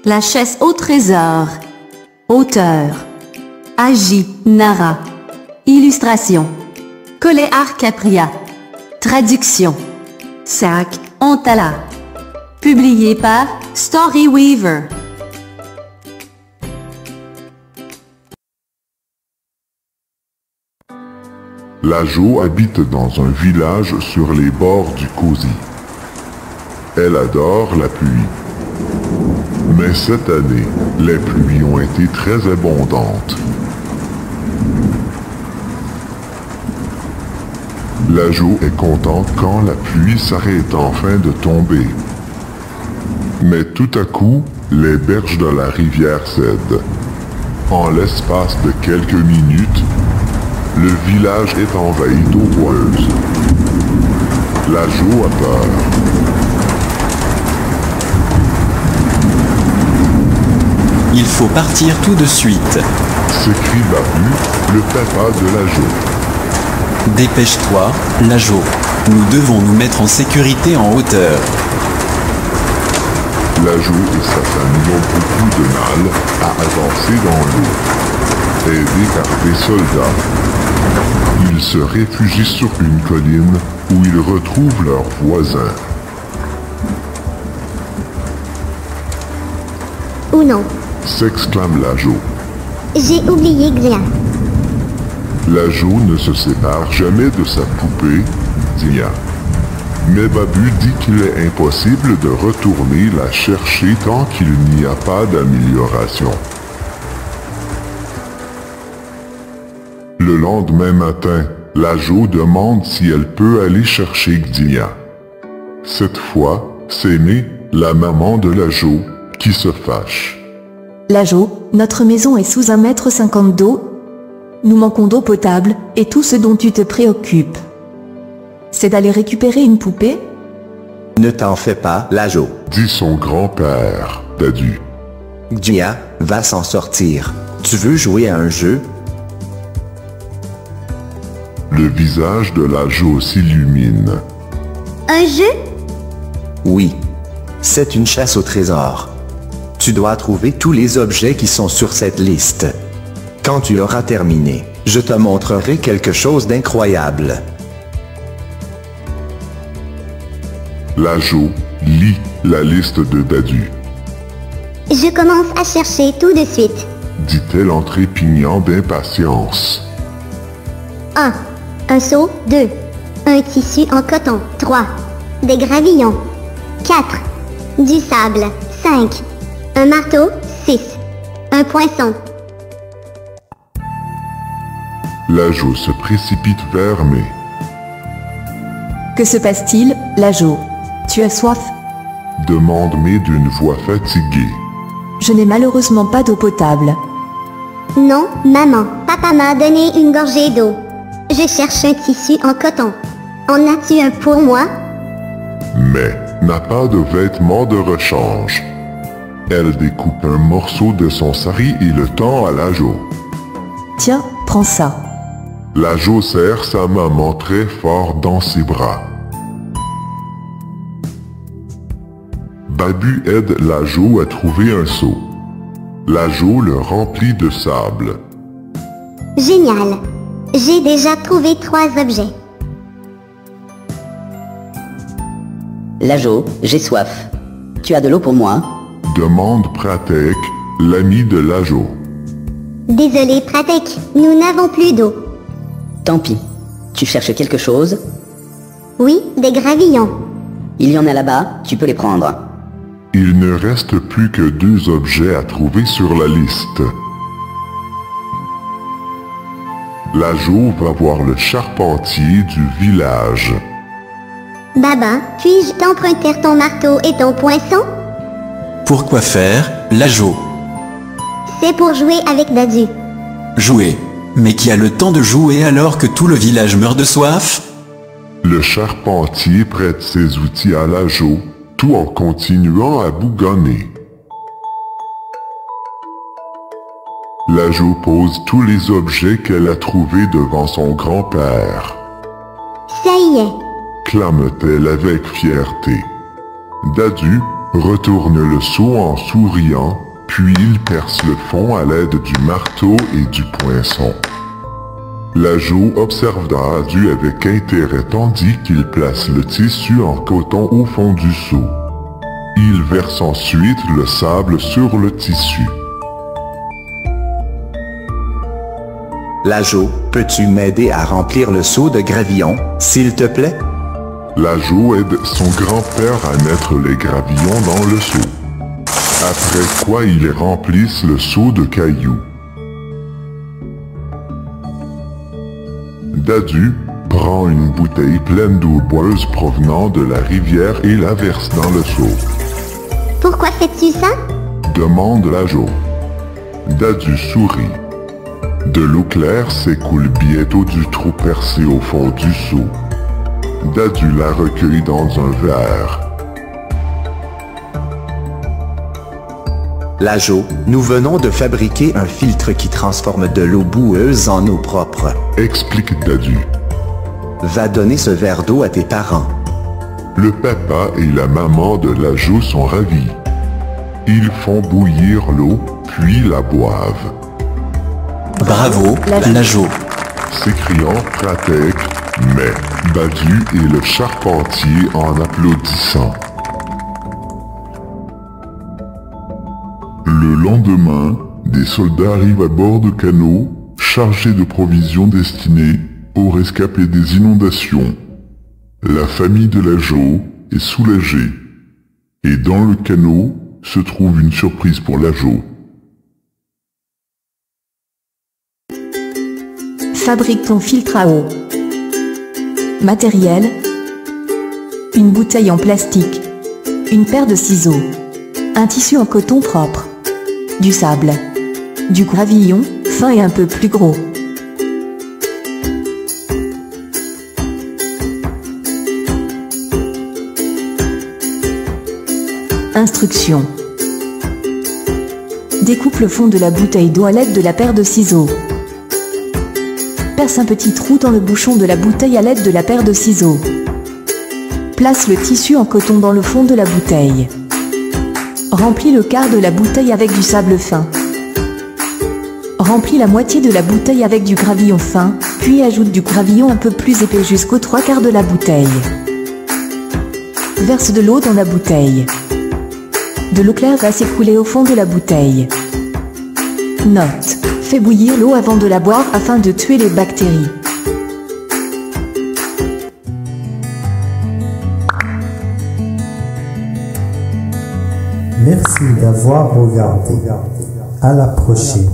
La chasse au trésor. Auteur. Agi Nara. Illustration. Coléar Capria. Traduction. Sac Antala. Publié par Storyweaver. Lajo habite dans un village sur les bords du Kosi. Elle adore la pluie. Mais cette année, les pluies ont été très abondantes. Lajo est contente quand la pluie s'arrête enfin de tomber. Mais tout à coup, les berges de la rivière cèdent. En l'espace de quelques minutes, le village est envahi d'eau boileuse. Lajo a peur. Il faut partir tout de suite. S'écrie Babu, le papa de Lajo. Dépêche-toi, Lajo. Nous devons nous mettre en sécurité en hauteur. Lajo et sa famille ont beaucoup de mal à avancer dans l'eau. Aidés par des soldats, ils se réfugient sur une colline où ils retrouvent leurs voisins. Ou non. S'exclame Lajo. J'ai oublié Xia. Lajo ne se sépare jamais de sa poupée, Dia. Mais Babu dit qu'il est impossible de retourner la chercher tant qu'il n'y a pas d'amélioration. Le lendemain matin, Lajo demande si elle peut aller chercher Xia. Cette fois, c'est Mé, la maman de Lajo, qui se fâche. Lajo, notre maison est sous 1,50 m d'eau. Nous manquons d'eau potable, et tout ce dont tu te préoccupes, c'est d'aller récupérer une poupée? Ne t'en fais pas, Lajo. Dit son grand-père, Dadu. Xia va s'en sortir. Tu veux jouer à un jeu? Le visage de Lajo s'illumine. Un jeu? Oui. C'est une chasse au trésor. Tu dois trouver tous les objets qui sont sur cette liste. Quand tu auras terminé, je te montrerai quelque chose d'incroyable. Lajo lit la liste de Dadu. Je commence à chercher tout de suite. Dit-elle en trépignant d'impatience. 1. Un seau. 2. Un tissu en coton. 3. Des gravillons. 4. Du sable. 5. Un marteau. 6. Un poinçon. Lajo se précipite vers Mé. Que se passe-t-il, Lajo? Tu as soif? Demande Mé d'une voix fatiguée. Je n'ai malheureusement pas d'eau potable. Non, maman. Papa m'a donné une gorgée d'eau. Je cherche un tissu en coton. En as-tu un pour moi? Mais n'a pas de vêtements de rechange. Elle découpe un morceau de son sari et le tend à Lajo. Tiens, prends ça. Lajo serre sa maman très fort dans ses bras. Babu aide Lajo à trouver un seau. Lajo le remplit de sable. Génial. J'ai déjà trouvé 3 objets. Lajo, j'ai soif. Tu as de l'eau pour moi? Demande Pratek, l'ami de Lajo. Désolé, Pratek, nous n'avons plus d'eau. Tant pis. Tu cherches quelque chose? Oui, des gravillons. Il y en a là-bas, tu peux les prendre. Il ne reste plus que 2 objets à trouver sur la liste. Lajo va voir le charpentier du village. Baba, puis-je t'emprunter ton marteau et ton poinçon? Pourquoi faire, Lajo? C'est pour jouer avec Dadu. Jouer. Mais qui a le temps de jouer alors que tout le village meurt de soif? Le charpentier prête ses outils à Lajo, tout en continuant à bougonner. Lajo pose tous les objets qu'elle a trouvés devant son grand-père. Ça y est. Clame-t-elle avec fierté. Dadu, retourne le seau en souriant, puis il perce le fond à l'aide du marteau et du poinçon. L'ajo observe Dadu avec intérêt tandis qu'il place le tissu en coton au fond du seau. Il verse ensuite le sable sur le tissu. L'ajo, peux-tu m'aider à remplir le seau de gravillon, s'il te plaît? L'ajo aide son grand-père à mettre les gravillons dans le seau. Après quoi ils remplissent le seau de cailloux. Dadu prend une bouteille pleine d'eau boileuse provenant de la rivière et la verse dans le seau. Pourquoi fais-tu ça? Demande l'ajo. Dadu sourit. De l'eau claire s'écoule bientôt du trou percé au fond du seau. Dadu la recueille dans un verre. L'ajo, nous venons de fabriquer un filtre qui transforme de l'eau boueuse en eau propre. Explique Dadu. Va donner ce verre d'eau à tes parents. Le papa et la maman de l'ajo sont ravis. Ils font bouillir l'eau, puis la boivent. Bravo, l'ajo. S'écriant Pratek, mais Dadu et le charpentier en applaudissant. Le lendemain, des soldats arrivent à bord de canots chargés de provisions destinées aux rescapés des inondations. La famille de l'ajo est soulagée. Et dans le canot se trouve une surprise pour l'ajo. Fabrique ton filtre à eau. Matériel. Une bouteille en plastique. Une paire de ciseaux. Un tissu en coton propre. Du sable. Du gravillon, fin et un peu plus gros. Instructions. Découpe le fond de la bouteille d'eau à l'aide de la paire de ciseaux. Perce un petit trou dans le bouchon de la bouteille à l'aide de la paire de ciseaux. Place le tissu en coton dans le fond de la bouteille. Remplis le quart de la bouteille avec du sable fin. Remplis la moitié de la bouteille avec du gravillon fin, puis ajoute du gravillon un peu plus épais jusqu'aux 3/4 de la bouteille. Verse de l'eau dans la bouteille. De l'eau claire va s'écouler au fond de la bouteille. Note. Fais bouillir l'eau avant de la boire afin de tuer les bactéries. Merci d'avoir regardé. À la prochaine.